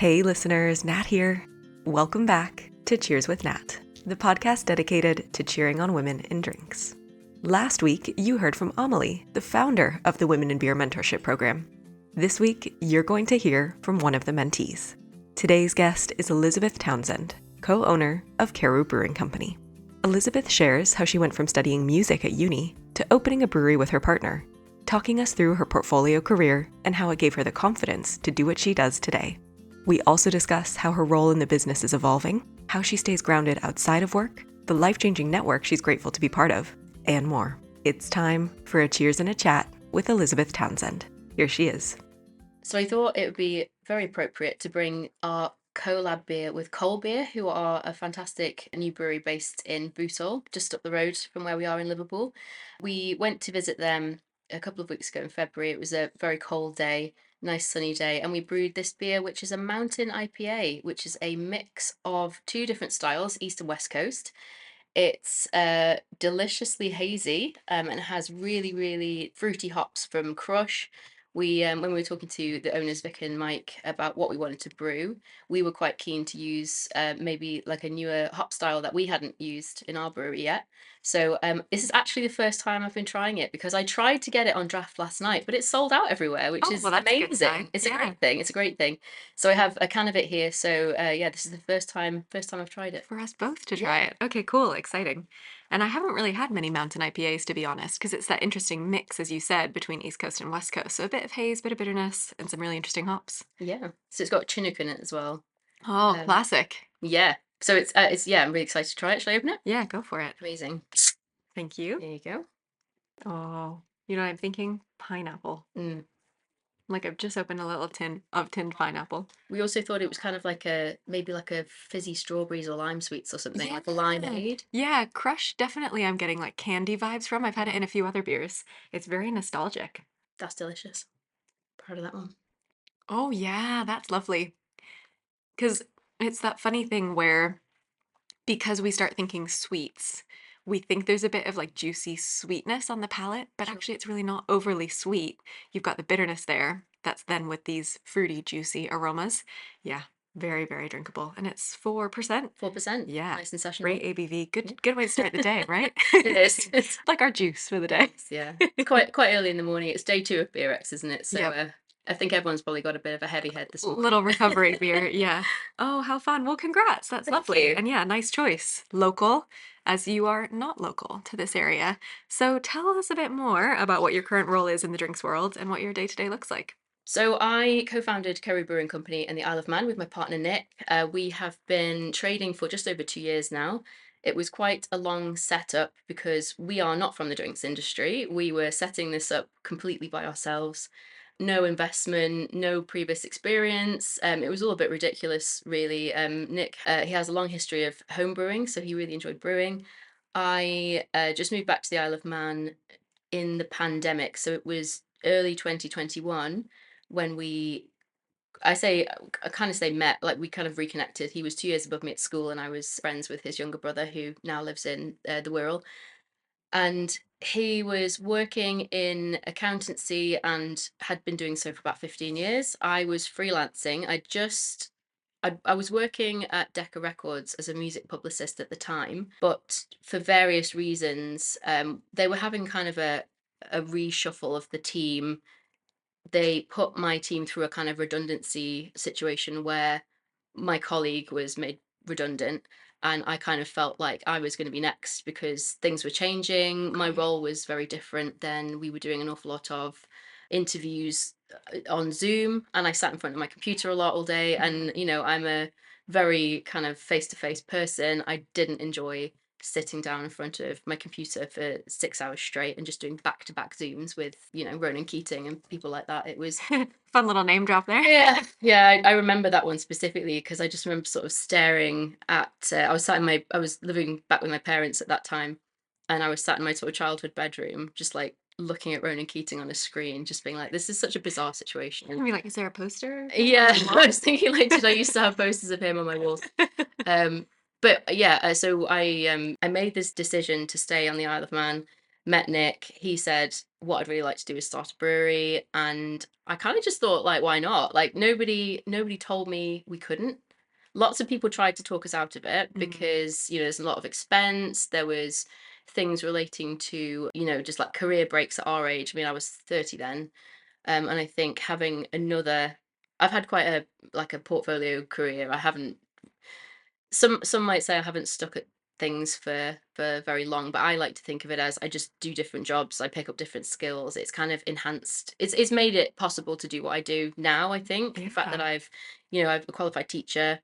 Hey listeners, Nat here. Welcome back to Cheers with Nat, the podcast dedicated to cheering on women in drinks. Last week, you heard from Amélie, the founder of the Women in Beer Mentorship Program. This week, you're going to hear from one of the mentees. Today's guest is Elizabeth Townsend, co-owner of Kerroo Brewing Company. Elizabeth shares how she went from studying music at uni to opening a brewery with her partner, talking us through her portfolio career and how it gave her the confidence to do what she does today. We also discuss how her role in the business is evolving, how she stays grounded outside of work, the life-changing network she's grateful to be part of, and more. It's time for a cheers and a chat with Elizabeth Townsend. Here she is. So I thought it would be very appropriate to bring our collab beer with Coal Beer, who are a fantastic new brewery based in Bootle, just up the road from where we are in Liverpool. We went to visit them a couple of weeks ago in February. It was a very cold day, nice sunny day, and we brewed this beer, which is a mountain IPA, which is a mix of two different styles, East and West Coast. It's deliciously hazy and it has really, really fruity hops from Crush. When we were talking to the owners, Vic and Mike, about what we wanted to brew, we were quite keen to use maybe like a newer hop style that we hadn't used in our brewery yet. So this is actually the first time I've been trying it because I tried to get it on draft last night, but it's sold out everywhere, which Oh, is well, that's a good amazing. sign. It's a Yeah. great thing. It's a great thing. So I have a can of it here. So yeah, this is the first time I've tried it. For us both to Yeah. try it. Okay, cool, exciting. And I haven't really had many mountain IPAs, to be honest, because it's that interesting mix, as you said, between East Coast and West Coast. So a bit of haze, bit of bitterness, and some really interesting hops. Yeah. So it's got Chinook in it as well. Oh, Um, classic. yeah. So it's yeah, I'm really excited to try it. Shall I open it? Yeah, go for it. Amazing. Thank you. There you go. Oh, you know what I'm thinking? Pineapple. Mm. Like I've just opened a little tin of tinned pineapple. We also thought it was kind of like maybe like a fizzy strawberries or lime sweets or something, Yeah. like a limeade. Yeah, Crush definitely I'm getting like candy vibes from. I've had it in a few other beers. It's very nostalgic. That's delicious. Proud of that one. Oh yeah, that's lovely. Because it's that funny thing where because we start thinking sweets, we think there's a bit of like juicy sweetness on the palate, but Sure. actually it's really not overly sweet. You've got the bitterness there. That's then with these fruity, juicy aromas. Yeah, very, very drinkable. And it's 4%. 4%. Yeah, Nice and sessionable. great ABV. Yeah. Good way to start the day, right? It is. It's, Like our juice for the it day. is, yeah. It's quite early in the morning. It's day 2 of Beer X, isn't it? So Yep. I think everyone's probably got a bit of a heavy head this morning. Little recovery beer. Yeah. Oh, how fun. Well, congrats. That's Thank lovely. you. And yeah, nice choice. Local, as you are not local to this area. So tell us a bit more about what your current role is in the drinks world and what your day to day looks like. So I co-founded Kerroo Brewing Company in the Isle of Man with my partner Nick. We have been trading for just over 2 years now. It was quite a long setup because we are not from the drinks industry. We were setting this up completely by ourselves. No investment, no previous experience. It was all a bit ridiculous, really. Nick, he has a long history of home brewing, so he really enjoyed brewing. I just moved back to the Isle of Man in the pandemic, so it was early 2021 when I kind of say met, like we kind of reconnected. He was 2 years above me at school, and I was friends with his younger brother who now lives in the Wirral. And he was working in accountancy and had been doing so for about 15 years. I was freelancing. I was working at Decca Records as a music publicist at the time, but for various reasons, they were having kind of a reshuffle of the team. They put my team through a kind of redundancy situation where my colleague was made redundant, and I kind of felt like I was going to be next because things were changing. My Okay. role was very different then. We were doing an awful lot of interviews on Zoom, and I sat in front of my computer a lot all day. And, I'm a very kind of face to face person. I didn't enjoy sitting down in front of my computer for 6 hours straight and just doing back to back Zooms with, Ronan Keating and people like that. It was, Fun little name drop there. yeah, yeah. I remember that one specifically because I just remember sort of staring at. I was living back with my parents at that time, and I was sat in my sort of childhood bedroom, just like looking at Ronan Keating on a screen, just being like, "This is such a bizarre situation." I mean, like, is there a poster of him on Yeah, the I wall? was thinking like, did I used to have posters of him on my walls? Um, but yeah, so I made this decision to stay on the Isle of Man. met Nick. He said, what I'd really like to do is start a brewery. And I kind of just thought, like, why not? Like, nobody told me we couldn't. Lots of people tried to talk us out of it Mm. because, there's a lot of expense. There was things relating to, just like career breaks at our age. I mean, I was 30 then. And I think having I've had quite a portfolio career. I haven't some might say I haven't stuck at things for very long, but I like to think of it as I just do different jobs. I pick up different skills. It's kind of enhanced. It's made it possible to do what I do now. I think the fact that Yeah. I've a qualified teacher,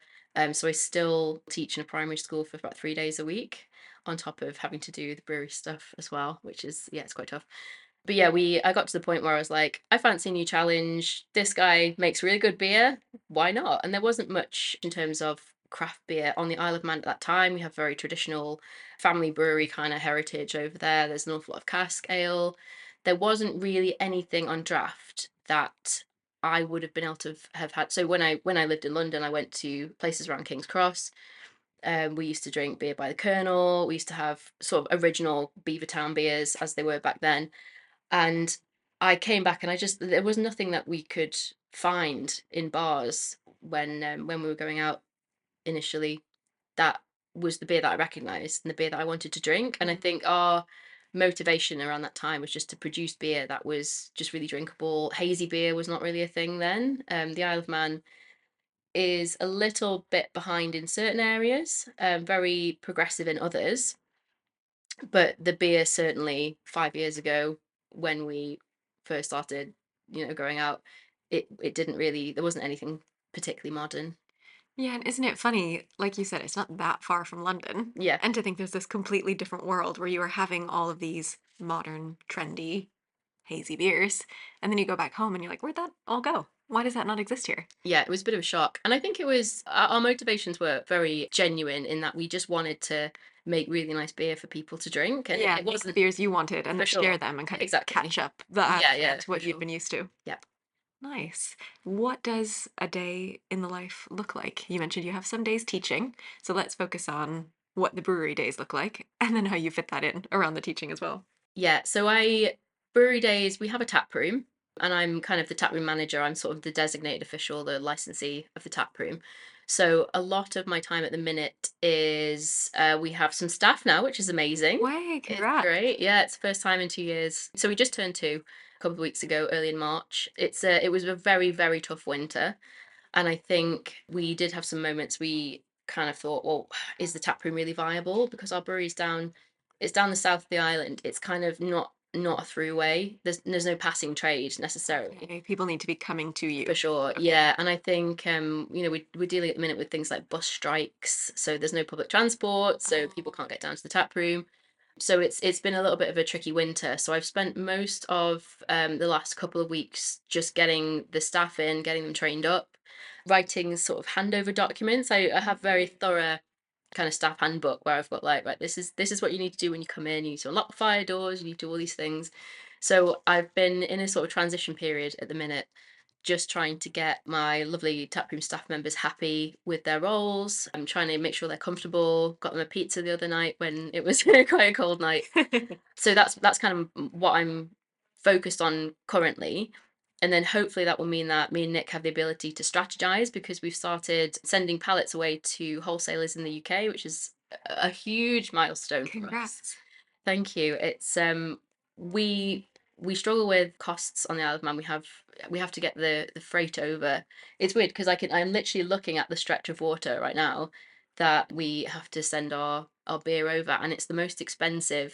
so I still teach in a primary school for about 3 days a week, on top of having to do the brewery stuff as well, which is yeah, it's quite tough. But yeah, I got to the point where I was like, I fancy a new challenge. This guy makes really good beer. Why not? And there wasn't much in terms of craft beer on the Isle of Man at that time. We have very traditional family brewery kind of heritage over there. There's an awful lot of cask ale. There wasn't really anything on draft that I would have been able to have had. So when I lived in London, I went to places around King's Cross. We used to drink beer by the Colonel. We used to have sort of original Beavertown beers as they were back then, and I came back and there was nothing that we could find in bars when we were going out initially that was the beer that I recognized and the beer that I wanted to drink. And I Mm. think our motivation around that time was just to produce beer that was just really drinkable. Hazy beer was not really a thing then. The Isle of Man is a little bit behind in certain areas, very progressive in others, but the beer certainly 5 years ago when we first started, going out, it didn't really there wasn't anything particularly modern. Yeah, and isn't it funny? Like you said, it's not that far from London. Yeah. And to think there's this completely different world where you are having all of these modern, trendy, hazy beers. And then you go back home and you're like, where'd that all go? Why does that not exist here? Yeah, it was a bit of a shock. And I think it was our motivations were very genuine in that we just wanted to make really nice beer for people to drink. And Yeah, it make the wasn't beers you wanted and for then share sure. them and kind of Exactly. catch up that Yeah, yeah, to for what you'd sure. been used to. Yeah. Nice. What does a day in the life look like? You mentioned you have some days teaching, so let's focus on what the brewery days look like and then how you fit that in around the teaching as well. Yeah, so brewery days, we have a tap room, and I'm kind of the tap room manager. I'm sort of the designated official, the licensee of the tap room. So a lot of my time at the minute is we have some staff now, which is amazing. Way, It's congrats. great. Yeah, it's the first time in 2 years. So we just turned two a couple of weeks ago, early in March. It was a very, very tough winter. And I think we did have some moments we kind of thought, well, is the tap room really viable? Because our brewery's it's down the south of the island. It's kind of not a throughway. There's no passing trade necessarily. Okay, people need to be coming to For you. sure, Okay. yeah. And I think we're dealing at the minute with things like bus strikes, so there's no public transport, so people Oh, can't get down to the tap room. So it's been a little bit of a tricky winter. So I've spent most of the last couple of weeks just getting the staff in, getting them trained up, writing sort of handover documents. I have very thorough kind of staff handbook where I've got like, right, this is what you need to do when you come in. You need to unlock the fire doors. You need to do all these things. So I've been in a sort of transition period at the minute, just trying to get my lovely taproom staff members happy with their roles. I'm trying to make sure they're comfortable. Got them a pizza the other night when it was quite a cold night. So that's kind of what I'm focused on currently. And then hopefully that will mean that me and Nick have the ability to strategize, because we've started sending pallets away to wholesalers in the UK, which is a huge milestone for us. congrats. Thank you. It's we we struggle with costs on the Isle of Man. We have to get the freight over. It's weird because I'm literally looking at the stretch of water right now that we have to send our beer over, and it's the most expensive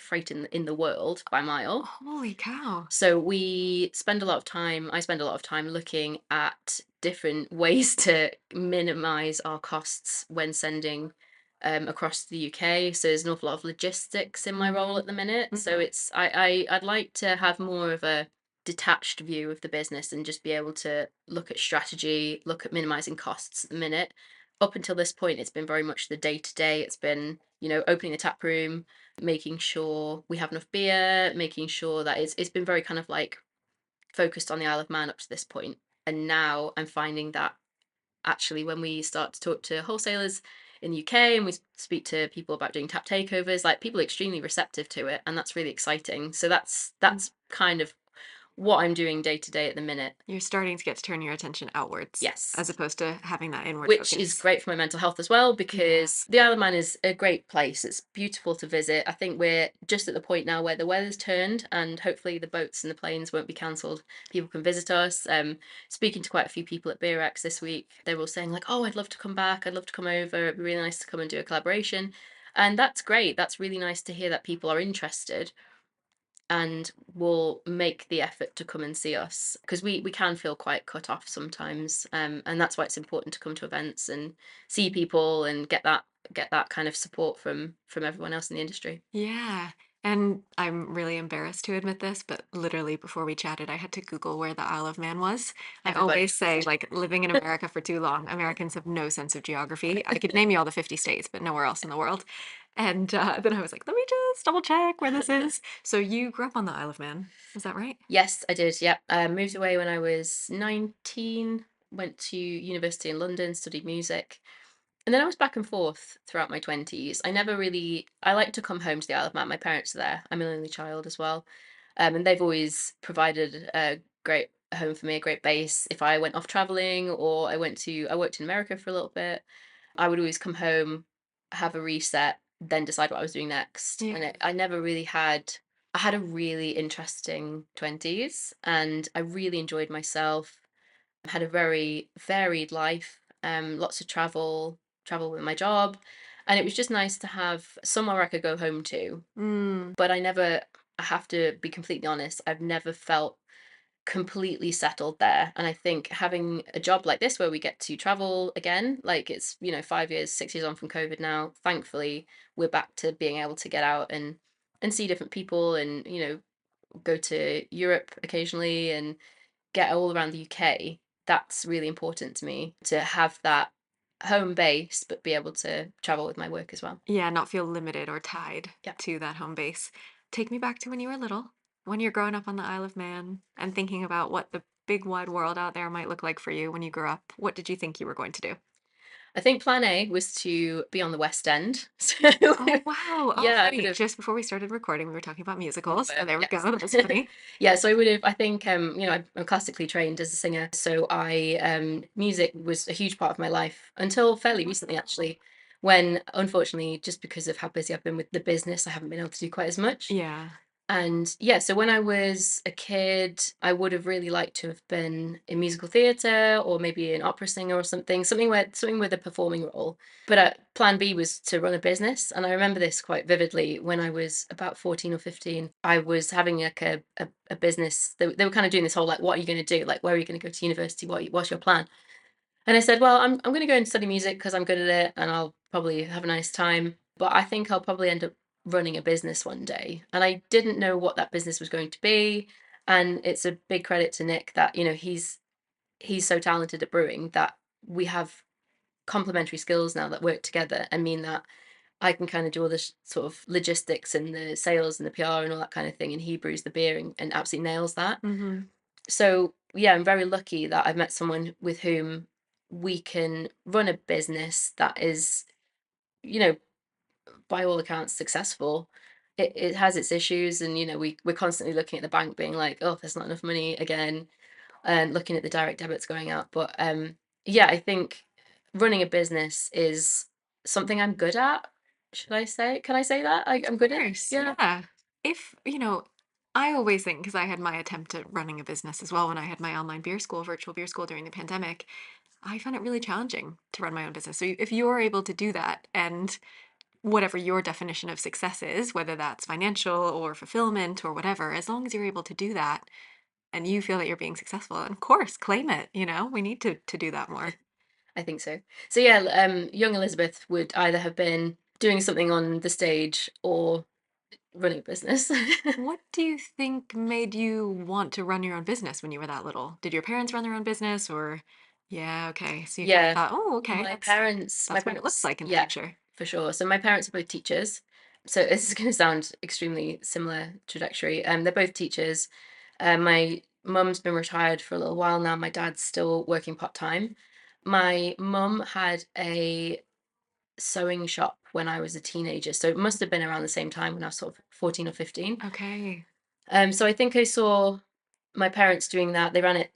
freight in the world by mile. Holy cow. So I spend a lot of time looking at different ways to minimize our costs when sending across the UK. So there's an awful lot of logistics in my role Hmm. at the minute. So Hmm. I'd like to have more of a detached view of the business and just be able to look at strategy, look at minimizing costs at the minute. Up until this point, it's been very much the day to day. It's been, opening the tap room, making sure we have enough beer, making sure that it's been very kind of like focused on the Isle of Man up to this point. And now I'm finding that actually when we start to talk to wholesalers, in the UK, and we speak to people about doing tap takeovers. Like, people are extremely receptive to it, and that's really exciting. So that's kind of what I'm doing day to day at the minute. You're starting to get to turn your attention outwards as Yes. opposed to having that inward Which is focus. great for my mental health as well, Yeah. because the Isle of Man is a great place. It's beautiful to visit. I think we're just at the point now where the weather's turned and hopefully the boats and the planes won't be cancelled. People can visit us. Speaking to quite a few people at BeerX this week, they were all saying like, "Oh, I'd love to come back. I'd love to come over. It'd be really nice to come and do a collaboration." And that's great. That's really nice to hear that people are interested and will make the effort to come and see us, because we can feel quite cut off sometimes, and that's why it's important to come to events and see people and get that kind of support from everyone else in the industry. Yeah. And I'm really embarrassed to admit this, but literally before we chatted, I had to Google where the Isle of Man was. I Everybody always say, like, living in America for too long, Americans have no sense of geography. I could name you all the 50 states, but nowhere else in the world. And then I was like, let me just double check where this is. So you grew up on the Isle of Man, is that right? Yes, I did. Yeah, moved away when I was 19. Went to university in London, studied music. And then I was back and forth throughout my 20s. I like to come home to the Isle of Man. My parents are there. I'm an only child as well. And they've always provided a great home for me, a great base. If I went off traveling or I worked in America for a little bit, I would always come home, have a reset, then decide what I was doing next. Yeah. And I never really I had a really interesting 20s and I really enjoyed myself. I had a very varied life, lots of travel with my job. And it was just nice to have somewhere I could go home to. Mm, But I have to be completely honest, I've never felt completely settled there. And I think having a job like this where we get to travel again, like it's, 5 years, 6 years on from COVID now, thankfully, we're back to being able to get out and see different people and, go to Europe occasionally and get all around the UK. That's really important to me to have that home base, but be able to travel with my work as well. yeah, not feel limited or tied Yeah. to that home base. Take me back to when you were little, when you're growing up on the Isle of Man and thinking about what the big wide world out there might look like for you when you grew up. What did you think you were going to do? I think plan A was to be on the West End. So Oh, wow. Oh, yeah, I would funny. have Just before we started recording, we were talking about musicals. So there we go. yes. That was funny. Yeah, so I would have, I think, I'm classically trained as a singer. So music was a huge part of my life until fairly recently, actually, when unfortunately, just because of how busy I've been with the business, I haven't been able to do quite as much. Yeah. And yeah, so when I was a kid, I would have really liked to have been in musical theatre or maybe an opera singer or something with a performing role. But plan B was to run a business, and I remember this quite vividly. When I was about 14 or 15, I was having like a business. They were kind of doing this whole like, what are you going to do? Like, where are you going to go to university? What's your plan? And I said, well, I'm going to go and study music because I'm good at it and I'll probably have a nice time. But I think I'll probably end up running a business one day. And I didn't know what that business was going to be. And it's a big credit to Nick that, he's so talented at brewing that we have complementary skills now that work together and mean that I can kind of do all this sort of logistics and the sales and the PR and all that kind of thing. And he brews the beer and absolutely nails that. Mm-hmm. So yeah, I'm very lucky that I've met someone with whom we can run a business that is, you know, by all accounts successful. It has its issues, and we're constantly looking at the bank being like, oh, there's not enough money again, and looking at the direct debits going out. But yeah, I think running a business is something I'm good at. Should I say? Can I say that? I'm good at? Course, Yeah. yeah. If, I always think, because I had my attempt at running a business as well when I had my online beer school, virtual beer school during the pandemic, I found it really challenging to run my own business. So if you're able to do that and whatever your definition of success is, whether that's financial or fulfillment or whatever, as long as you're able to do that and you feel that you're being successful, of course, claim it, we need to do that more. I think so. So yeah, young Elizabeth would either have been doing something on the stage or running a business. What do you think made you want to run your own business when you were that little? Did your parents run their own business or yeah, okay. So you kind of Yeah, thought, "Oh, okay, my that's what it looks parents, like in the yeah, future." for sure. So my parents are both teachers. So this is going to sound extremely similar trajectory. They're both teachers. My mum's been retired for a little while now. My dad's still working part time. My mum had a sewing shop when I was a teenager. So it must have been around the same time when I was sort of 14 or 15. Okay. So I think I saw my parents doing that. They ran it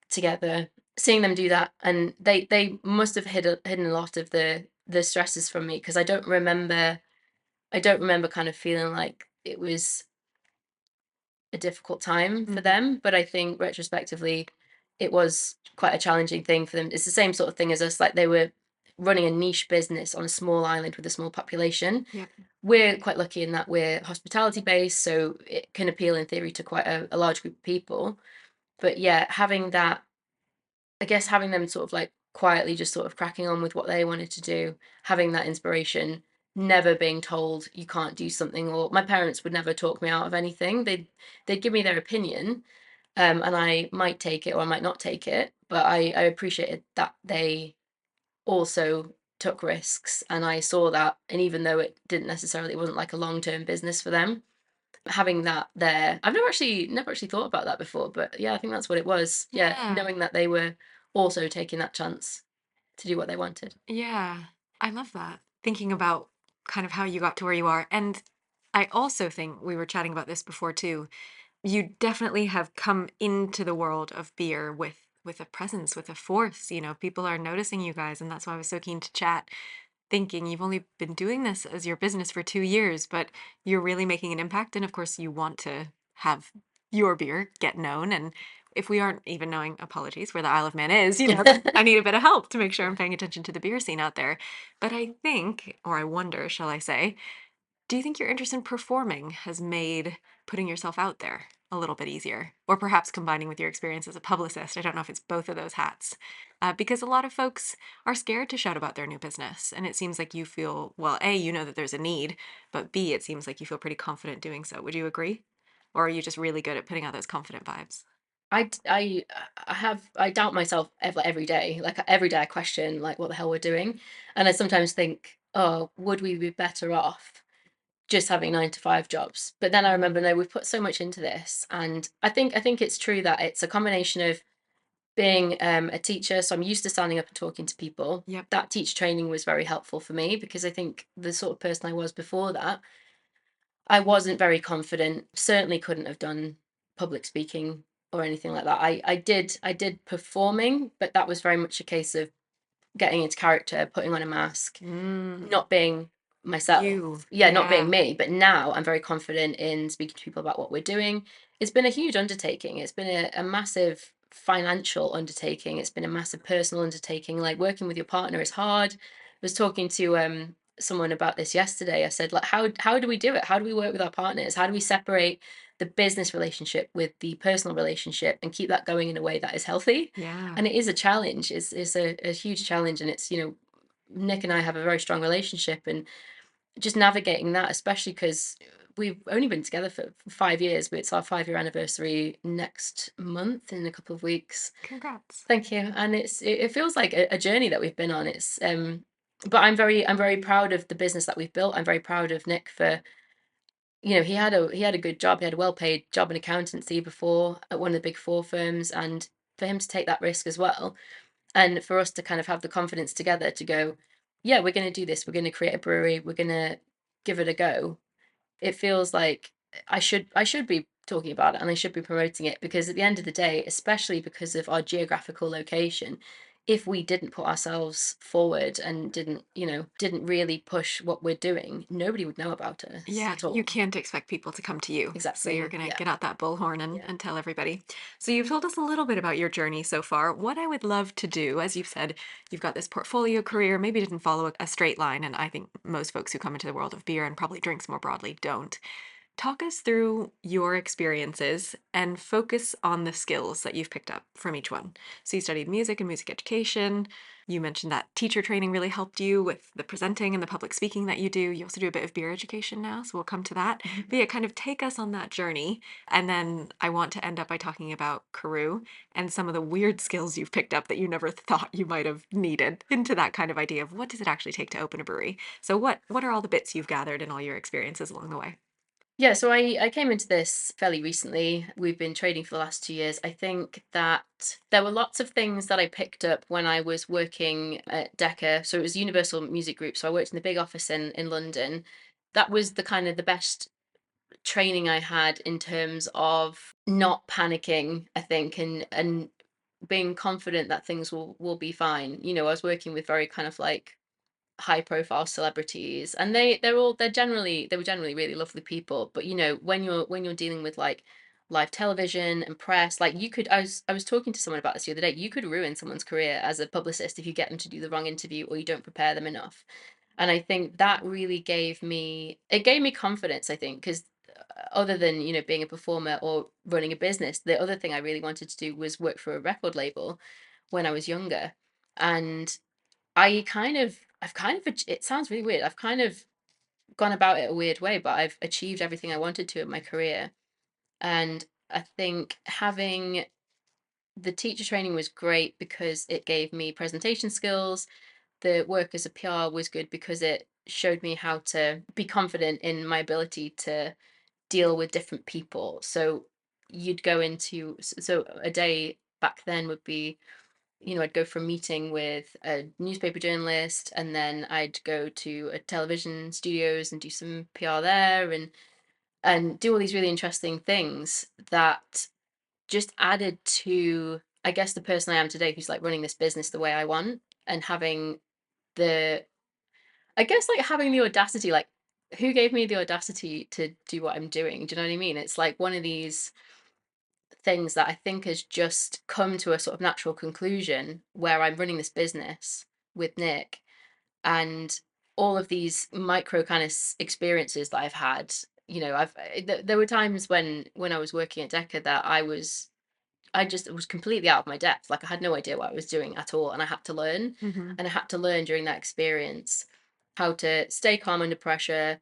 together, seeing them do that, and they must have hidden a lot of the stresses from me, because I don't remember kind of feeling like it was a difficult time for Mhm. them, but I think retrospectively, it was quite a challenging thing for them. It's the same sort of thing as us, like they were running a niche business on a small island with a small population. Yep. We're quite lucky in that we're hospitality based, so it can appeal in theory to quite a large group of people. But yeah, having that, I guess having them sort of like quietly just sort of cracking on with what they wanted to do, having that inspiration, never being told you can't do something, or my parents would never talk me out of anything. They'd give me their opinion, and I might take it or I might not take it, but I appreciated that they also took risks, and I saw that. And even though it wasn't like a long-term business for them, having that there, I've never actually thought about that before, but yeah, I think that's what it was. Yeah, Yeah. knowing that they were also taking that chance to do what they wanted. Yeah. I love that. Thinking about kind of how you got to where you are. And I also think we were chatting about this before too. You definitely have come into the world of beer with a presence, with a force. People are noticing you guys, and that's why I was so keen to chat, thinking you've only been doing this as your business for 2 years, but you're really making an impact. And of course, you want to have your beer get known. And if we aren't even knowing, apologies, where the Isle of Man is, I need a bit of help to make sure I'm paying attention to the beer scene out there. But I think, or I wonder, shall I say, do you think your interest in performing has made putting yourself out there a little bit easier? Or perhaps combining with your experience as a publicist? I don't know if it's both of those hats. Because a lot of folks are scared to shout about their new business. And it seems like you feel, well, A, you know that there's a need, but B, it seems like you feel pretty confident doing so. Would you agree? Or are you just really good at putting out those confident vibes? I doubt myself every day. Like every day I question like what the hell we're doing. And I sometimes think, oh, would we be better off just having 9 to 5 jobs? But then I remember, Mm. no, we've put so much into this. And I think it's true that it's a combination of being a teacher. So I'm used to standing up and talking to people. Yep. That teacher training was very helpful for me, because I think the sort of person I was before that, I wasn't very confident, certainly couldn't have done public speaking or anything like that. I did performing, but that was very much a case of getting into character, putting on a mask, Mm. not being myself. You. Yeah, not being Yeah. me. But now I'm very confident in speaking to people about what we're doing. It's been a huge undertaking. It's been a massive financial undertaking. It's been a massive personal undertaking. Like working with your partner is hard. I was talking to someone about this yesterday. I said, like, how do we do it? How do we work with our partners? How do we separate the business relationship with the personal relationship and keep that going in a way that is healthy? Yeah. And it is a challenge. It's a huge challenge, and it's, Nick and I have a very strong relationship, and just navigating that, especially because we've only been together for 5 years, but it's our 5 year anniversary next month in a couple of weeks. Congrats. Thank you. And it feels like a journey that we've been on. But I'm very proud of the business that we've built. I'm very proud of Nick for, he had a good job. He had a well paid job in accountancy before at one of the big four firms, and for him to take that risk as well, and for us to kind of have the confidence together to go, yeah, we're going to do this. We're going to create a brewery. We're going to give it a go. It feels like I should be talking about it, and I should be promoting it, because at the end of the day, especially because of our geographical location, if we didn't put ourselves forward and didn't really push what we're doing, nobody would know about us Yeah, at you all. can't expect people to come to you. So you're Exactly. going to Yeah. get out that bullhorn and, Yeah. and tell everybody. So you've told us a little bit about your journey so far. What I would love to do, as you've said, you've got this portfolio career, maybe didn't follow a straight line. And I think most folks who come into the world of beer and probably drinks more broadly don't. Talk us through your experiences and focus on the skills that you've picked up from each one. So you studied music and music education. You mentioned that teacher training really helped you with the presenting and the public speaking that you do. You also do a bit of beer education now, so we'll come to that. But yeah, kind of take us on that journey. And then I want to end up by talking about Kerroo and some of the weird skills you've picked up that you never thought you might have needed, into that kind of idea of what does it actually take to open a brewery. So what are all the bits you've gathered in all your experiences along the way? Yeah, so I came into this fairly recently. We've been trading for the last 2 years. I think that there were lots of things that I picked up when I was working at Decca. So it was Universal Music Group. So I worked in the big office in London. That was the kind of the best training I had in terms of not panicking, I think, and being confident that things will be fine. You know, I was working with very kind of like high profile celebrities, and they were generally really lovely people, but you know, when you're dealing with like live television and press, like I was talking to someone about this the other day. You could ruin someone's career as a publicist if you get them to do the wrong interview or you don't prepare them enough. And I think that really gave me confidence, I think, because other than, you know, being a performer or running a business, the other thing I really wanted to do was work for a record label when I was younger. And I've kind of, it sounds really weird. I've kind of gone about it a weird way, but I've achieved everything I wanted to in my career. And I think having the teacher training was great because it gave me presentation skills. The work as a PR was good because it showed me how to be confident in my ability to deal with different people. So you'd go into, so a day back then would be, you know, I'd go for a meeting with a newspaper journalist, and then I'd go to a television studios and do some PR there, and do all these really interesting things that just added to, I guess, the person I am today, who's like running this business the way I want, and having the, I guess, like having the audacity, like who gave me the audacity to do what I'm doing? Do you know what I mean? It's like one of these things that I think has just come to a sort of natural conclusion where I'm running this business with Nick, and all of these micro kind of experiences that I've had. You know, there were times when I was working at Decca that I just was completely out of my depth. Like I had no idea what I was doing at all, and I had to learn, Hmm. and I had to learn during that experience how to stay calm under pressure,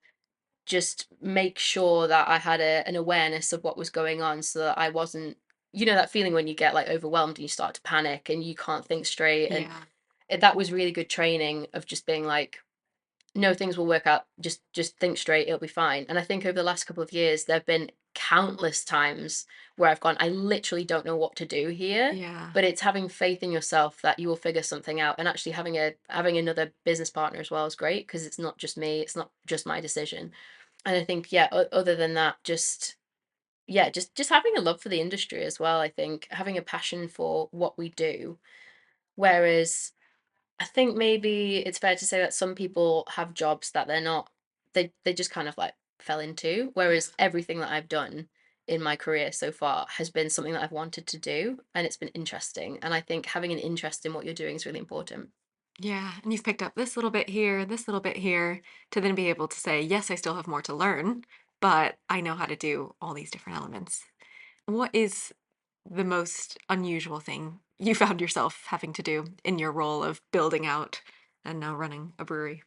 just make sure that I had an awareness of what was going on so that I wasn't, you know, that feeling when you get like overwhelmed and you start to panic and you can't think straight. And Yeah. that was really good training of just being like, no, things will work out. Just think straight, it'll be fine. And I think over the last couple of years, there have been countless times where I've gone, I literally don't know what to do here. Yeah. But it's having faith in yourself that you will figure something out. And actually having another business partner as well is great because it's not just me, it's not just my decision. And I think, yeah, other than that, just yeah, just having a love for the industry as well. I think having a passion for what we do. Whereas I think maybe it's fair to say that some people have jobs that they just kind of like fell into. Yeah. Whereas everything that I've done in my career so far has been something that I've wanted to do, and it's been interesting. And I think having an interest in what you're doing is really important. Yeah. And you've picked up this little bit here, this little bit here, to then be able to say, yes, I still have more to learn, but I know how to do all these different elements. What is the most unusual thing you found yourself having to do in your role of building out and now running a brewery?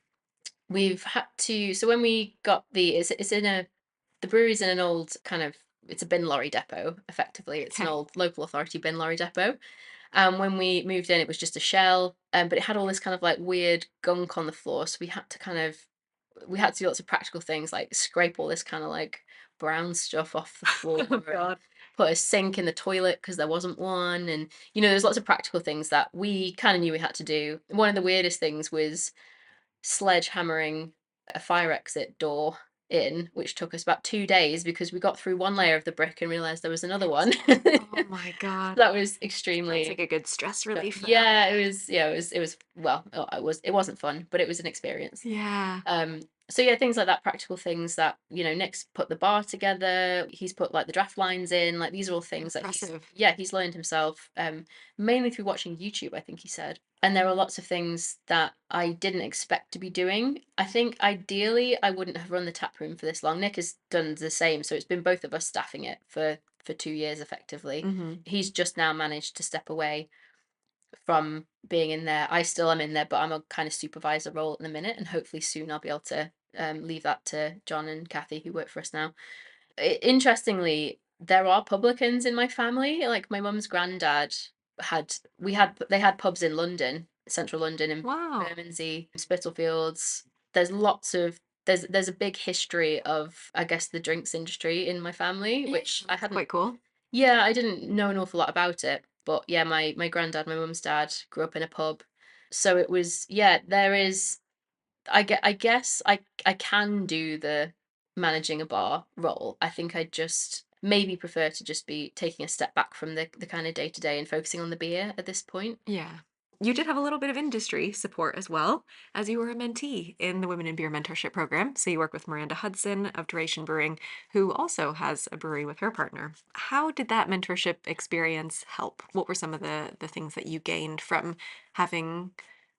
We've had to, so when we got it's in a, the brewery's in an old kind of, it's a bin lorry depot, effectively. It's an Okay. old local authority bin lorry depot. When we moved in, it was just a shell, but it had all this kind of like weird gunk on the floor. So we had to do lots of practical things like scrape all this kind of like brown stuff off the floor Oh and God. put a sink in the toilet because there wasn't one. And, you know, there's lots of practical things that we kind of knew we had to do. One of the weirdest things was sledgehammering a fire exit door in, which took us about 2 days because we got through one layer of the brick and realized there was another one. Oh my God. That was Sounds like extremely, a good stress relief though. yeah, it was, well, it wasn't fun, but it was an experience. Yeah. So yeah, things like that, practical things that, you know, Nick's put the bar together, he's put like the draft lines in, like these are all things that Impressive. he's learned himself, mainly through watching YouTube, I think he said. And there are lots of things that I didn't expect to be doing. I think ideally I wouldn't have run the tap room for this long. Nick has done the same, so it's been both of us staffing it for 2 years effectively. Hmm. He's just now managed to step away from being in there. I still am in there, but I'm a kind of supervisor role at the minute, and hopefully soon I'll be able to leave that to John and Kathy, who work for us now. Interestingly, there are publicans in my family. Like my mum's granddad they had pubs in London, central London, in Wow. Bermondsey, Spitalfields. There's lots of there's a big history of, I guess, the drinks industry in my family, Yeah, which I that's hadn't. quite cool. Yeah, I didn't know an awful lot about it, but yeah, my granddad, my mum's dad grew up in a pub. So it was, yeah, there is, I guess I can do the managing a bar role. I think I just maybe prefer to just be taking a step back from the kind of day to day and focusing on the beer at this point. Yeah. You did have a little bit of industry support as well, as you were a mentee in the Women in Beer Mentorship Program. So you work with Miranda Hudson of Duration Brewing, who also has a brewery with her partner. How did that mentorship experience help? What were some of the things that you gained from having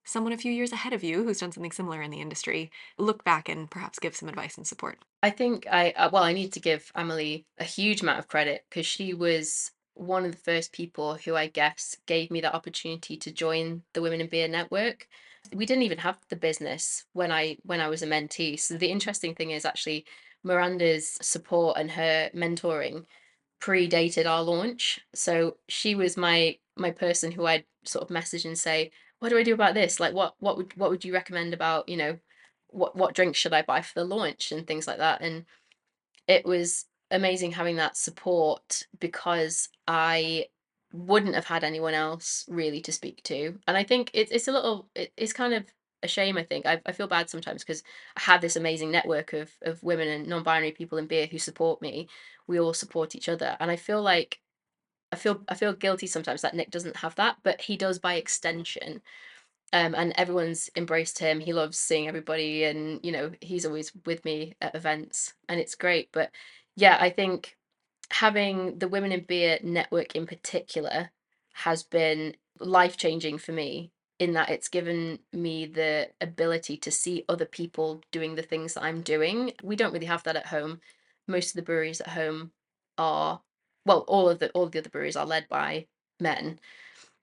someone a few years ahead of you who's done something similar in the industry look back and perhaps give some advice and support? I think well, I need to give Amélie a huge amount of credit because she was one of the first people who I guess gave me that opportunity to join the Women in Beer network. We didn't even have the business when I was a mentee. So the interesting thing is actually Miranda's support and her mentoring predated our launch. So she was my person who I'd sort of message and say, "What do I do about this? Like, what would you recommend about, what drinks should I buy for the launch and things like that?" And it was amazing having that support because I wouldn't have had anyone else really to speak to. And I think it's kind of a shame. I think I feel bad sometimes because I have this amazing network of women and non-binary people in beer who support me. We all support each other, and I feel like I feel guilty sometimes that Nick doesn't have that, but he does by extension. And everyone's embraced him. He loves seeing everybody, and he's always with me at events, and it's great. But yeah, I think having the Women in Beer network in particular has been life changing for me in that it's given me the ability to see other people doing the things that I'm doing. We don't really have that at home. Most of the breweries at home are, well, all of the other breweries are led by men,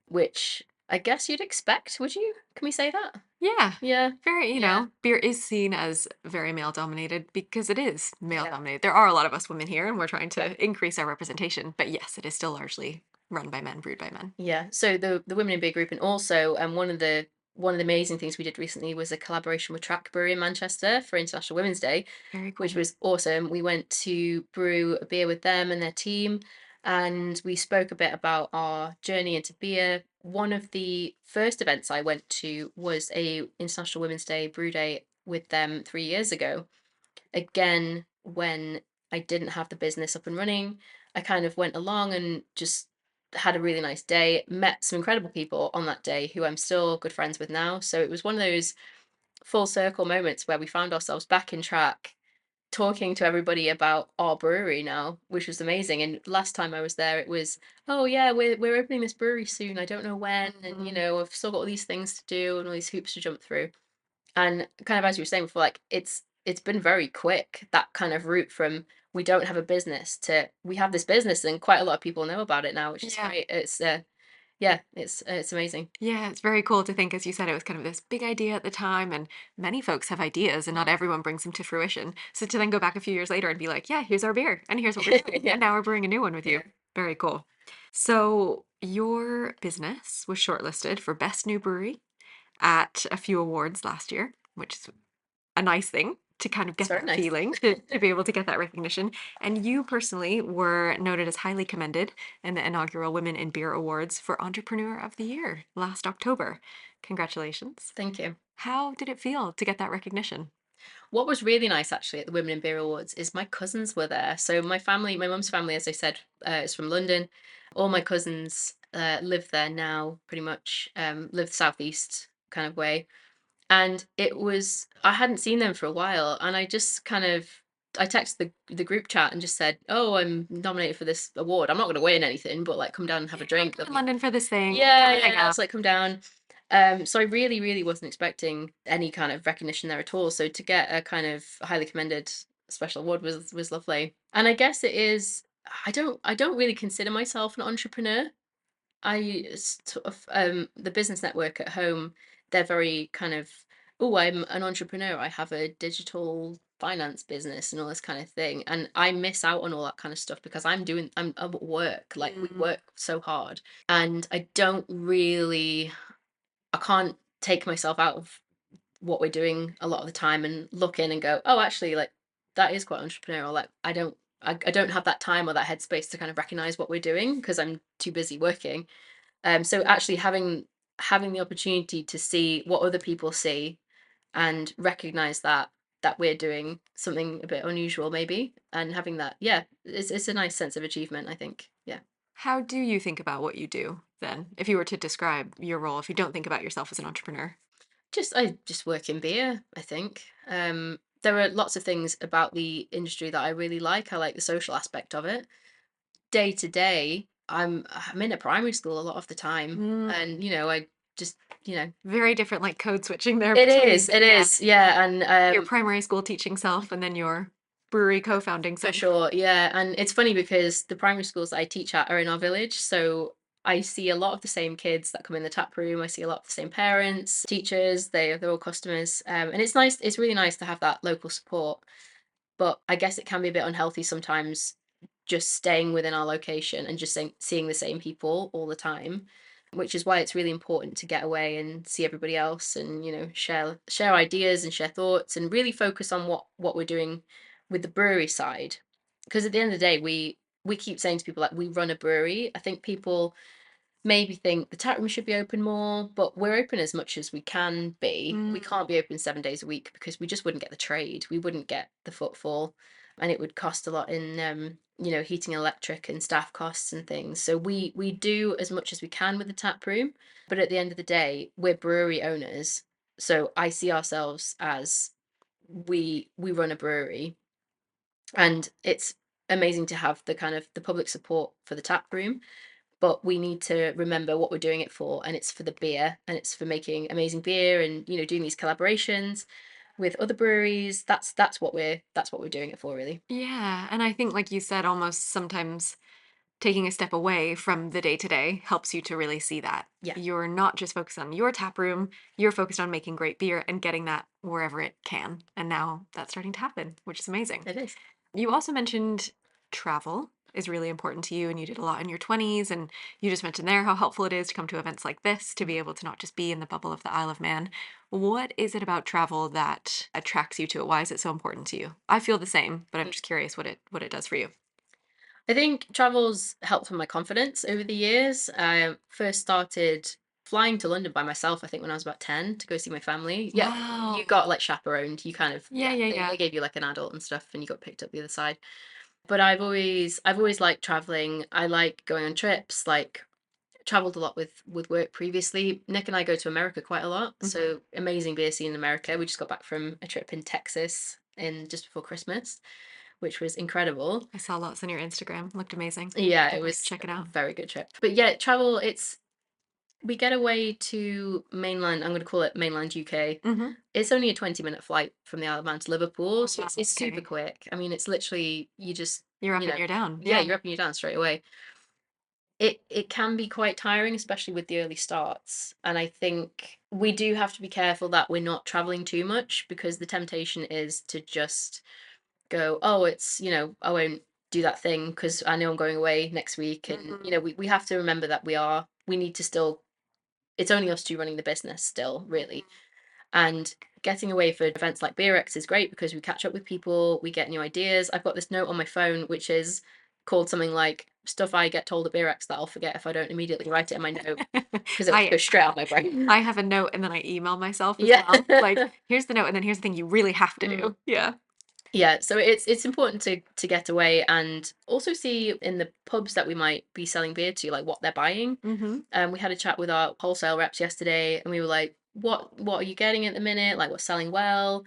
which I guess you'd expect, would you? Can we say that? Yeah. Yeah. Very, Yeah. beer is seen as very male dominated because it is male Yeah. dominated. There are a lot of us women here and we're trying Yeah. to increase our representation. But yes, it is still largely run by men, brewed by men. Yeah. So the Women in Beer group, and also one of the amazing things we did recently was a collaboration with Track Brewery in Manchester for International Women's Day, Very which cool. was awesome. We went to brew a beer with them and their team, and we spoke a bit about our journey into beer. One of the first events I went to was a International Women's Day brew day with them 3 years ago. Again, when I didn't have the business up and running, I kind of went along and just had a really nice day, met some incredible people on that day who I'm still good friends with now. So it was one of those full circle moments where we found ourselves back in track, talking to everybody about our brewery now, which was amazing. And last time I was there, it was, oh yeah, we're opening this brewery soon. I don't know when, and Mhm. I've still got all these things to do and all these hoops to jump through. And kind of as you were saying before, like it's been very quick, that kind of route from we don't have a business to we have this business and quite a lot of people know about it now, which is Yeah. great. It's yeah, it's amazing. Yeah, it's very cool to think, as you said, it was kind of this big idea at the time, and many folks have ideas, and not everyone brings them to fruition. So to then go back a few years later and be like, yeah, here's our beer, and here's what we're doing, Yeah. and now we're brewing a new one with you. Yeah. Very cool. So your business was shortlisted for Best New Brewery at a few awards last year, which is a nice thing to kind of It's get very that nice. feeling, to be able to get that recognition. And you personally were noted as highly commended in the inaugural Women in Beer Awards for Entrepreneur of the Year last October. Congratulations. Thank you. How did it feel to get that recognition? What was really nice actually at the Women in Beer Awards is my cousins were there. So my family, my mum's family, as I said, is from London. All my cousins live there now, pretty much, live southeast kind of way. And it was I hadn't seen them for a while, and I just kind of I texted the group chat and just said, "Oh, I'm nominated for this award. I'm not going to win anything, but like, come down and have Yeah, a drink." I'm They'll in be, London for this thing. yeah, Come and yeah, hang yeah. out. So like, come down. So I really, really wasn't expecting any kind of recognition there at all. So to get a kind of highly commended special award was lovely. And I guess it is. I don't really consider myself an entrepreneur. The business network at home, they're very kind of, oh, I'm an entrepreneur. I have a digital finance business and all this kind of thing. And I miss out on all that kind of stuff because I'm at work. Like we Mm, work so hard. And I can't take myself out of what we're doing a lot of the time and look in and go, oh, actually, like that is quite entrepreneurial. Like I don't have that time or that headspace to kind of recognize what we're doing because I'm too busy working. So actually having the opportunity to see what other people see and recognize that we're doing something a bit unusual maybe, and having that, yeah, it's a nice sense of achievement, I think. Yeah. How do you think about what you do then? If you were to describe your role, if you don't think about yourself as an entrepreneur? I just work in beer, I think. There are lots of things about the industry that I really like. I like the social aspect of it. Day to day, I'm in a primary school a lot of the time, Mm, and I just you know very different, like code switching there it between, is, it yeah, is, yeah, and your primary school teaching self and then your brewery co-founding for self. sure, yeah, and it's funny because the primary schools that I teach at are in our village, so I see a lot of the same kids that come in the tap room. I see a lot of the same parents, teachers. They're all customers, and it's nice. It's really nice to have that local support. But I guess it can be a bit unhealthy sometimes just staying within our location and just seeing the same people all the time, which is why it's really important to get away and see everybody else and share ideas and share thoughts and really focus on what we're doing with the brewery side, because at the end of the day we keep saying to people like we run a brewery. I think people maybe think the tap room should be open more, but we're open as much as we can be. We Mm, can't be open 7 days a week because we just wouldn't get the trade. We wouldn't get the footfall, and it would cost a lot in heating, electric, and staff costs and things. So we do as much as we can with the tap room, but at the end of the day, we're brewery owners. So I see ourselves as we run a brewery, and it's amazing to have the kind of the public support for the tap room, but we need to remember what we're doing it for, and it's for the beer, and it's for making amazing beer and doing these collaborations with other breweries. That's what we're doing it for, really. yeah, and I think, like you said, almost sometimes taking a step away from the day to day helps you to really see that. Yeah, You're not just focused on your tap room, you're focused on making great beer and getting that wherever it can. And now that's starting to happen, which is amazing. it is. You also mentioned travel is really important to you, and you did a lot in your 20s. And you just mentioned there how helpful it is to come to events like this to be able to not just be in the bubble of the Isle of Man. What is it about travel that attracts you to it? Why is it so important to you? I feel the same, but I'm Mm. just curious what it does for you. I think travel's helped with my confidence over the years. I first started flying to London by myself, I think, when I was about 10 to go see my family. Yeah, you Wow. got like chaperoned. You kind of, Yeah, yeah, yeah, they yeah. gave you like an adult and stuff, and you got picked up the other side. But I've always liked traveling. I like going on trips. Like traveled a lot with work previously. Nick and I go to America quite a lot. Mhm. So amazing beer scene in America. We just got back from a trip in Texas in just before Christmas, which was incredible. I saw lots on your Instagram. Looked amazing. Yeah, it Can't wait to was check it a out. very good trip. But yeah, travel, it's we get away to mainland, I'm going to call it mainland UK. Mhm. It's only a 20-minute flight from the Isle of Man to Liverpool, so Wow, it's super okay. quick. I mean, it's literally You're up and you're down. yeah, Yeah. you're up and you're down straight away. It can be quite tiring, especially with the early starts, and I think we do have to be careful that we're not traveling too much, because the temptation is to just go, "Oh, it's, I won't do that thing because I know I'm going away next week," and, Mhm. we have to remember that we need to still it's only us 2 running the business still, really. Mhm. And getting away for events like BeerX is great because we catch up with people, we get new ideas. I've got this note on my phone which is called something like stuff I get told at BeerX that I'll forget if I don't immediately write it in my note, because it'll just I go straight out my brain. I have a note and then I email myself as Yeah. well. Like, here's the note and then here's the thing you really have to Mm. do. Yeah. Yeah, so it's important to get away and also see in the pubs that we might be selling beer to, like what they're buying. Mhm. We had a chat with our wholesale reps yesterday, and we were like, "What are you getting at the minute? Like, what's selling well?"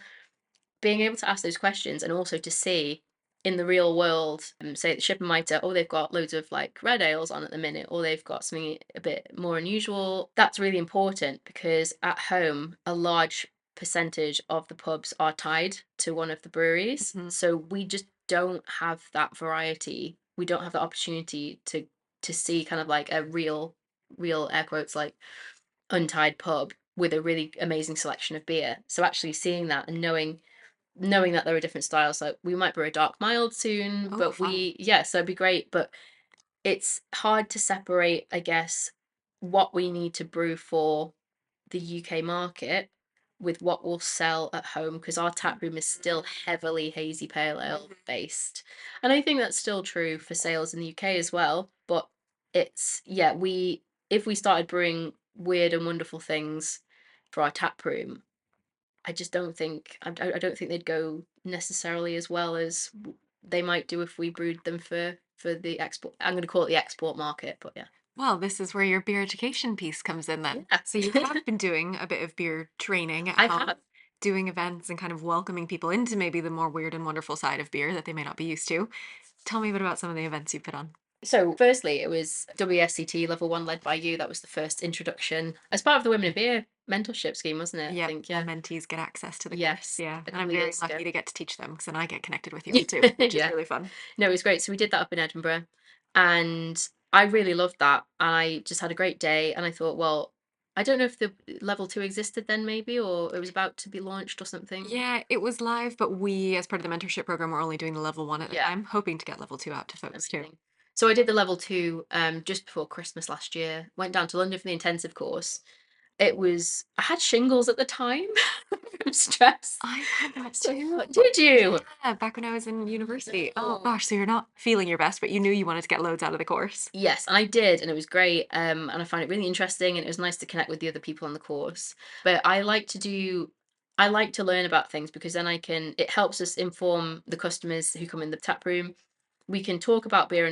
Being able to ask those questions and also to see in the real world, say at the shipper mitre, oh, they've got loads of like red ales on at the minute, or they've got something a bit more unusual. That's really important because at home, a large percentage of the pubs are tied to one of the breweries. Mhm. So we just don't have that variety. We don't have the opportunity to see kind of like a real air quotes like untied pub with a really amazing selection of beer. So actually seeing that and knowing that there are different styles, like we might brew a dark mild soon, Oh, but fun. yeah, so it'd be great, but it's hard to separate, I guess, what we need to brew for the UK market with what will sell at home, because our tap room is still heavily hazy pale ale based. And I think that's still true for sales in the UK as well. But it's, yeah, if we started brewing weird and wonderful things for our tap room, I just don't think I don't think they'd go necessarily as well as they might do if we brewed them for the export. I'm going to call it the export market, but yeah. Well, this is where your beer education piece comes in then. Yeah. So you have been doing a bit of beer training at I home, have. doing events and kind of welcoming people into maybe the more weird and wonderful side of beer that they may not be used to. Tell me a bit about some of the events you put on. So, firstly, it was WSCT level 1 led by you. That was the first introduction as part of the Women in Beer mentorship scheme, wasn't it? I Yep, think, all yeah. mentees get access to the course. Yes, Yeah, a and I'm couple of very years ago. lucky to get to teach them because then I get connected with you all too, which is Yeah. really fun. No, it was great. So we did that up in Edinburgh, and I really loved that. I just had a great day, and I thought, well, I don't know if the level 2 existed then, maybe, or it was about to be launched or something. Yeah, it was live, but we, as part of the mentorship program, were only doing the level 1 at the Yeah, time, hoping to get level 2 out to folks too. amazing. So I did the level 2 just before Christmas last year. Went down to London for the intensive course. I had shingles at the time from stress. I've had that So too. did you? Yeah, back when I was in university. Oh Oh. gosh, so you're not feeling your best, but you knew you wanted to get loads out of the course. Yes, and I did, and it was great. And I found it really interesting, and it was nice to connect with the other people on the course. But I like to learn about things because then it helps us inform the customers who come in the tap room. We can talk about beer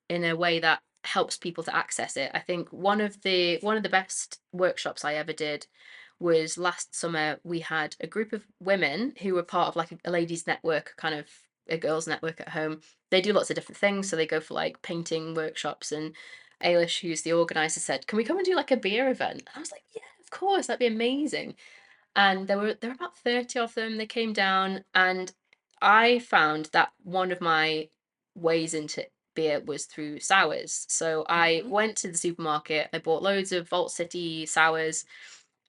in a way that helps people to access it. I think one of the best workshops I ever did was last summer. We had a group of women who were part of like a ladies network, kind of a girls network at home. They do lots of different things, so they go for like painting workshops, and Ailish, who's the organizer, said, "Can we come and do like a beer event?" And I was like, "Yeah, of course, that'd be amazing." And there were about 30 of them. They came down, and I found that one of my ways into beer was through sours. So I Mhm. went to the supermarket, I bought loads of Vault City sours,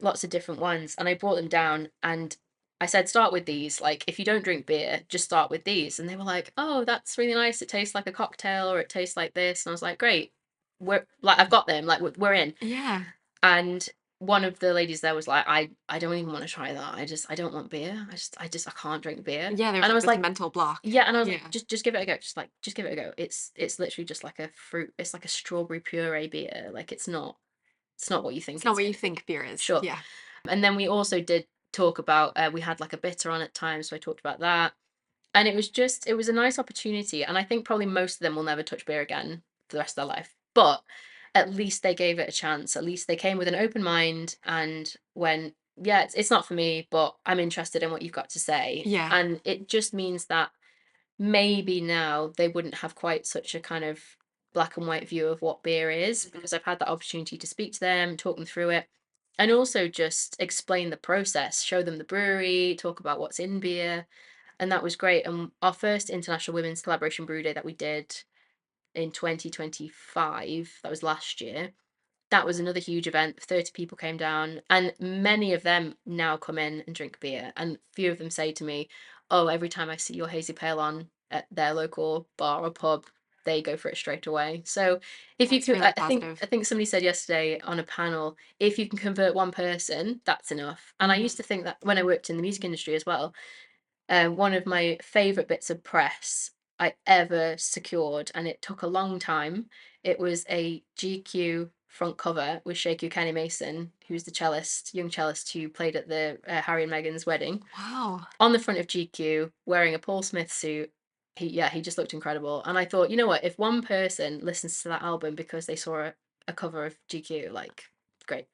lots of different ones, and I brought them down, and I said, "Start with these. Like, if you don't drink beer, just start with these." And they were like, "Oh, that's really nice. It tastes like a cocktail, or it tastes like this." And I was like, "Great. We're like, I've got them. Like, we're in." Yeah. And one of the ladies there was like, I don't even want to try that. I don't want beer. I can't drink beer." Yeah, there's And I like was this like, mental block. yeah, and I was like, Yeah. just give it a go. Just give it a go. It's literally just like a fruit. It's like a strawberry puree beer. Like, it's not what you It's think not it's what you going to be. think beer is. Sure. Yeah. And then we also did talk about we had like a bitter on at times, so I talked about that. And it was a nice opportunity, and I think probably most of them will never touch beer again for the rest of their life. But at least they gave it a chance. At least they came with an open mind and went, "Yeah, it's not for me, but I'm interested in what you've got to say." Yeah. And it just means that maybe now they wouldn't have quite such a kind of black and white view of what beer is, because I've had that opportunity to speak to them, talk them through it, and also just explain the process, show them the brewery, talk about what's in beer. And that was great. And our first International Women's Collaboration Brew Day that we did in 2025, that was last year, that was another huge event. 30 people came down, and many of them now come in and drink beer. And a few of them say to me, "Oh, every time I see your hazy pale on at their local bar or pub, they go for it straight away." So if you That's could, really I positive. think somebody said yesterday on a panel, if you can convert one person, that's enough. And I Mhm. used to think that when I worked in the music industry as well. One of my favourite bits of press I ever secured, and it took a long time. It was a GQ front cover with Shaku Kenny Mason, who's the cellist, young cellist who played at the Harry and Meghan's wedding. Wow. On the front of GQ, wearing a Paul Smith suit. He just looked incredible. And I thought, you know what? If one person listens to that album because they saw a cover of GQ, like, great.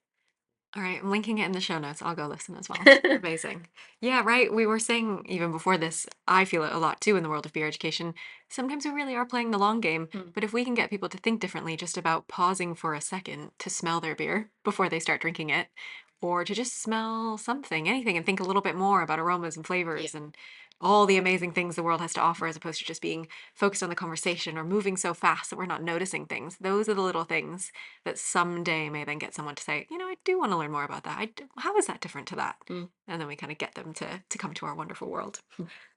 All right, I'm linking it in the show notes. I'll go listen as well. Amazing. Yeah, right. We were saying even before this, I feel it a lot too in the world of beer education. Sometimes we really are playing the long game, Hmm. but if we can get people to think differently just about pausing for a second to smell their beer before they start drinking it, or to just smell something, anything, and think a little bit more about aromas and Yeah. flavors and all the amazing things the world has to offer, as opposed to just being focused on the conversation or moving so fast that we're not noticing things. Those are the little things that someday may then get someone to say, you know, I do want to learn more about that. How is that different to that? Mm. And then we kind of get them to come to our wonderful world.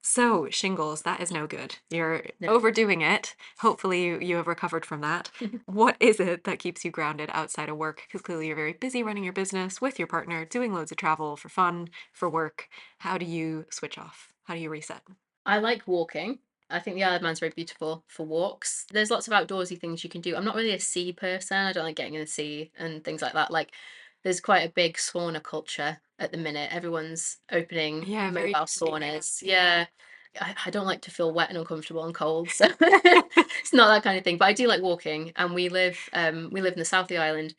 So shingles, that is no good. You're No. overdoing it. Hopefully you have recovered from that. What is it that keeps you grounded outside of work? Because clearly you're very busy running your business with your your partner, doing loads of travel for fun, for work. How do you switch off? How do you reset? I like walking. I think the Isle of Man's very beautiful for walks. There's lots of outdoorsy things you can do. I'm not really a sea person. I don't like getting in the sea and things like that. Like, there's quite a big sauna culture at the minute. Everyone's opening Yeah, very mobile trendy right now. saunas. Yeah. I don't like to feel wet and uncomfortable and cold, so it's not that kind of thing. But I do like walking, and we live in the south of the island.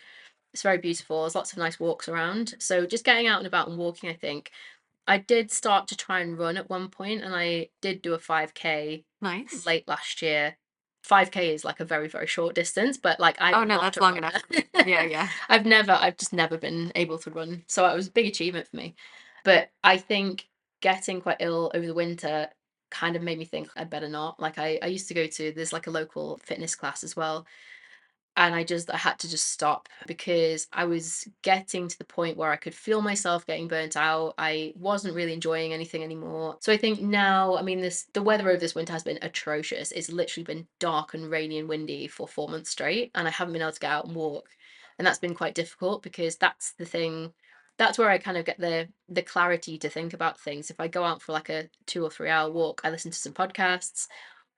It's very beautiful. There's lots of nice walks around. So just getting out and about and walking, I think. I did start to try and run at one point, and I did do a 5K Nice. late last year. 5K is like a very, very short distance, but like I'm Oh no, not that's a long runner. enough. Yeah, yeah. I've just never been able to run. So it was a big achievement for me. But I think getting quite ill over the winter kind of made me think I'd better not. Like I used to go to, there's like a local fitness class as well, and I had to just stop because I was getting to the point where I could feel myself getting burnt out. I wasn't really enjoying anything anymore. So I think now, I mean, the weather over this winter has been atrocious. It's literally been dark and rainy and windy for 4 months straight, and I haven't been able to get out and walk. And that's been quite difficult because that's the thing. That's where I kind of get the clarity to think about things. If I go out for like a 2 or 3 hour walk, I listen to some podcasts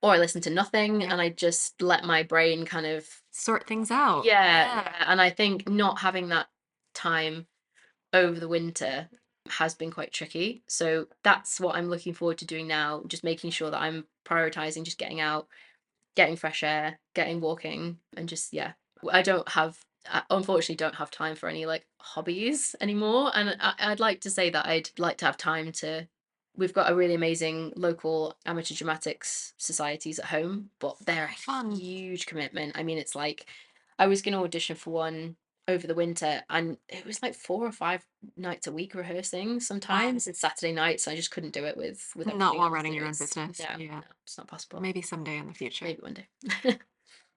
or I listen to nothing Yep. and I just let my brain kind of, Sort things out. yeah, Yeah. yeah, and I think not having that time over the winter has been quite tricky. So that's what I'm looking forward to doing now, just making sure that I'm prioritizing just getting out, getting fresh air, getting walking, and just yeah. I unfortunately don't have time for any like hobbies anymore. And I'd like to say that I'd like to have time to. We've got a really amazing local amateur dramatics societies at home, but they're a Fun. huge commitment. I mean, it's like I was going to audition for one over the winter, and it was like 4 or 5 nights a week rehearsing. Wow. Sometimes it's Saturday nights. I just couldn't do it with Not everything while else to running do. your own It's business. no, Yeah. no, it's not possible. Maybe someday in the future. Maybe one day.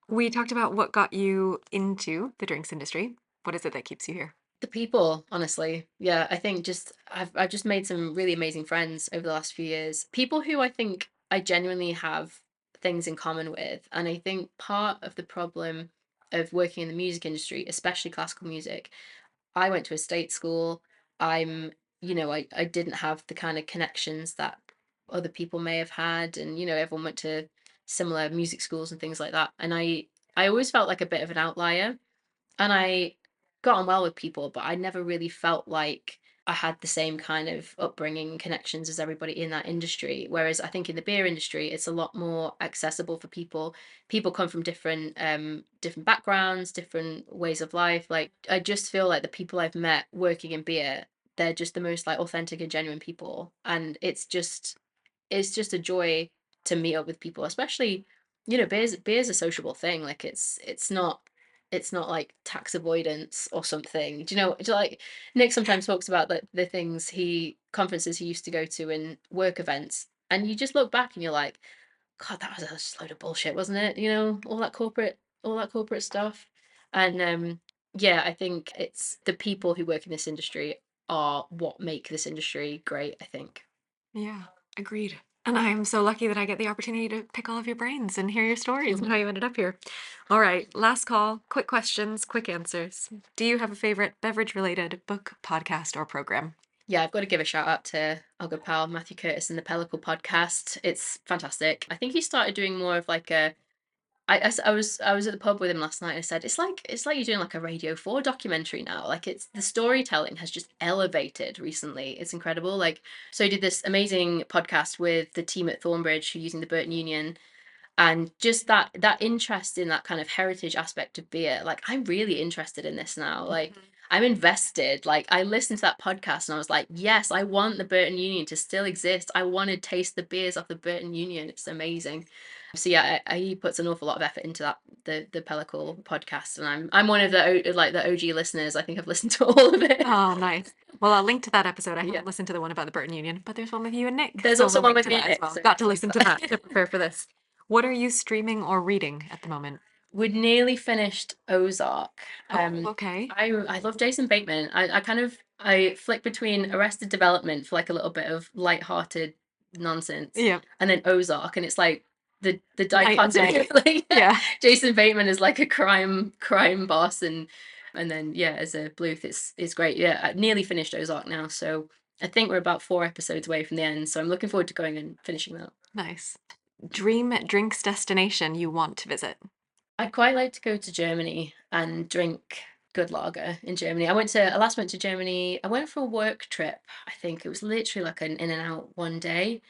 We talked about what got you into the drinks industry. What is it that keeps you here? The people, honestly. Yeah, I think just I've just made some really amazing friends over the last few years. People who I think I genuinely have things in common with. And I think part of the problem of working in the music industry, especially classical music, I went to a state school. I'm, I didn't have the kind of connections that other people may have had. And, everyone went to similar music schools and things like that. And I always felt like a bit of an outlier, and I got on well with people, but I never really felt like I had the same kind of upbringing and connections as everybody in that industry. Whereas I think in the beer industry, it's a lot more accessible for people. People come from different backgrounds, different ways of life. Like I just feel like the people I've met working in beer, they're just the most like authentic and genuine people. And it's just a joy to meet up with people, especially, beer's a sociable thing. Like it's not like tax avoidance or something. Like Nick sometimes talks about the things conferences he used to go to and work events, and you just look back and you're like, God, that was a just load of bullshit, wasn't it? All that corporate stuff. And yeah, I think it's the people who work in this industry are what make this industry great, I think. Yeah, agreed. And I'm so lucky that I get the opportunity to pick all of your brains and hear your stories and how you ended up here. All right, last call. Quick questions, quick answers. Do you have a favorite beverage related book, podcast, or program? Yeah, I've got to give a shout out to our good pal Matthew Curtis and the Pellicle podcast. It's fantastic. I think he started doing more of like a. I was at the pub with him last night and I said it's like you're doing like a Radio 4 documentary now. Like it's the storytelling has just elevated recently. It's incredible. Like so he did this amazing podcast with the team at Thornbridge who are using the Burton Union, and just that interest in that kind of heritage aspect of beer. Like I'm really interested in this now. Like Mhm. I'm invested. Like I listened to that podcast and I was like, yes, I want the Burton Union to still exist. I want to taste the beers off the Burton Union. It's amazing. So yeah, he puts an awful lot of effort into that, the Pellicle podcast, and I'm one of the OG listeners. I think I've listened to all of it. Oh, nice. Well, I'll link to that episode. I Yeah, haven't listened to the one about the Burton Union, but there's one with you and Nick, there's so also we'll one link with to me that and as Nick. well. So Got to link listen to to that that. to prepare for this. What are you streaming or reading at the moment? We'd nearly finished Ozark. Oh, okay. I love Jason Bateman. I flick between Arrested Development for like a little bit of light-hearted nonsense, Yeah. and then Ozark, and it's like the Night and dichotomy. day. Like Yeah. Jason Bateman is like a crime boss, and And then, yeah, as a Bluth, it's great. Yeah, I nearly finished Ozark now. So I think we're about 4 episodes away from the end. So I'm looking forward to going and finishing that. Nice. Dream drinks destination you want to visit? I'd quite like to go to Germany and drink good lager in Germany. I last went to Germany. I went for a work trip. I think it was literally like an in and out one day.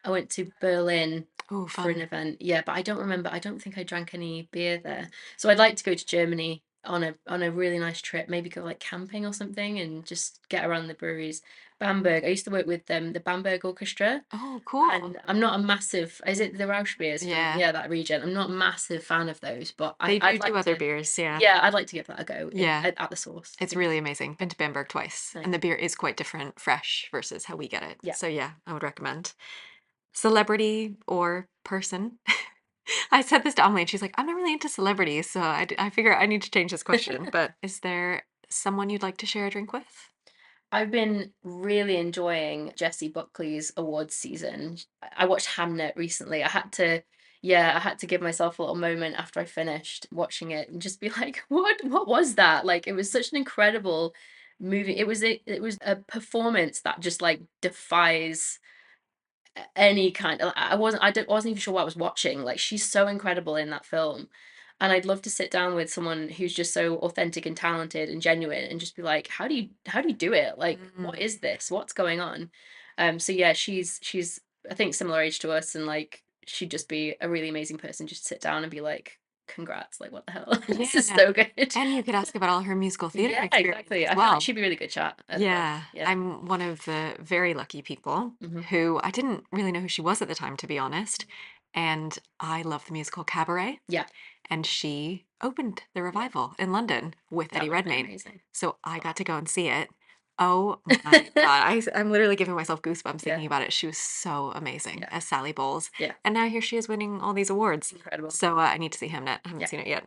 I went to Berlin Oh, for an fun. event. Yeah, but I don't remember. I don't think I drank any beer there. So I'd like to go to Germany on a really nice trip. Maybe go like camping or something and just get around the breweries. Bamberg. I used to work with the Bamberg Orchestra. Oh, cool. And I'm not a massive, is it the Rausch beers from, Yeah. yeah, that region? I'm not a massive fan of those, but They I'd do like other to, beers, yeah. yeah, I'd like to give that a go Yeah. at the source. It's really amazing. Been to Bamberg twice, Nice. and the beer is quite different, fresh versus how we get it. Yeah. So yeah, I would recommend. Celebrity or person? I said this to Amélie, and she's like, I'm not really into celebrities, so I figure I need to change this question. But is there someone you'd like to share a drink with? I've been really enjoying Jessie Buckley's awards season. I watched Hamnet recently. Yeah, I had to give myself a little moment after I finished watching it and just be like, what was that? Like, it was such an incredible movie. It was a performance that just like defies any kind of, wasn't even sure what I was watching. Like, she's so incredible in that film. And I'd love to sit down with someone who's just so authentic and talented and genuine and just be like, how do you do it? Like, what Mm. is this? What's going on? So yeah, she's I think similar age to us, and like she'd just be a really amazing person just to sit down and be like, congrats, like what the hell? This is Yeah. so good. And you could ask about all her musical theater Yeah, experience exactly. as I feel like well. she'd be really good chat as well. Yeah, Yeah. I'm one of the very lucky people Hmm. who I didn't really know who she was at the time, to be honest. And I love the musical Cabaret. Yeah, And she opened the yeah. revival in London with That Eddie would have been Redmayne. amazing. So I got to go and see it. Oh my God. I'm literally giving myself goosebumps Yeah, thinking about it. She was so amazing yeah, as Sally Bowles. yeah. And now here she is winning all these awards. Incredible. So I need to see Hamnet. I haven't Yeah. seen it yet.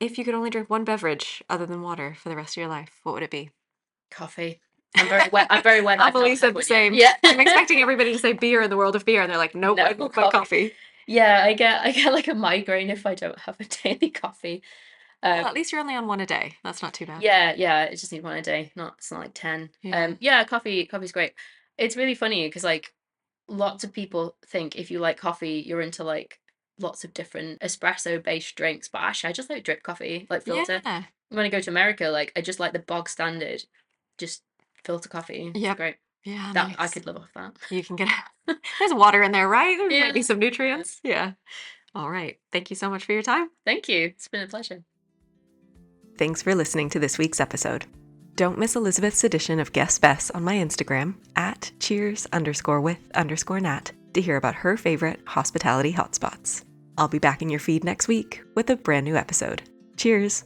If you could only drink one beverage other than water for the rest of your life, what would it be? Coffee. I'm very wet that I've Amelie not had said the one yet. same. Yeah. I'm expecting everybody to say beer in the world of beer, and they're like, nope, I No, think my coffee. coffee. Yeah, I get like a migraine if I don't have a daily coffee. Well, Um, at least you're only on one a day. That's not too bad. yeah, yeah, I just need one a day. It's not like 10. Yeah. Yeah, coffee's great. It's really funny because like lots of people think if you like coffee, you're into like lots of different espresso based drinks, but actually I just like drip coffee, like filter. Yeah. When I go to America, like I just like the bog standard, just filter coffee. It's Yep. great. Yeah, That I nice. could live off that. You can get there's water in there, right? There might be Yeah. some Yeah. nutrients. Yeah. All right. Thank you so much for your time. Thank you. It's been a pleasure. Thanks for listening to this week's episode. Don't miss Elizabeth's edition of Guest Bess on my Instagram at cheers_with_nat to hear about her favorite hospitality hotspots. I'll be back in your feed next week with a brand new episode. Cheers.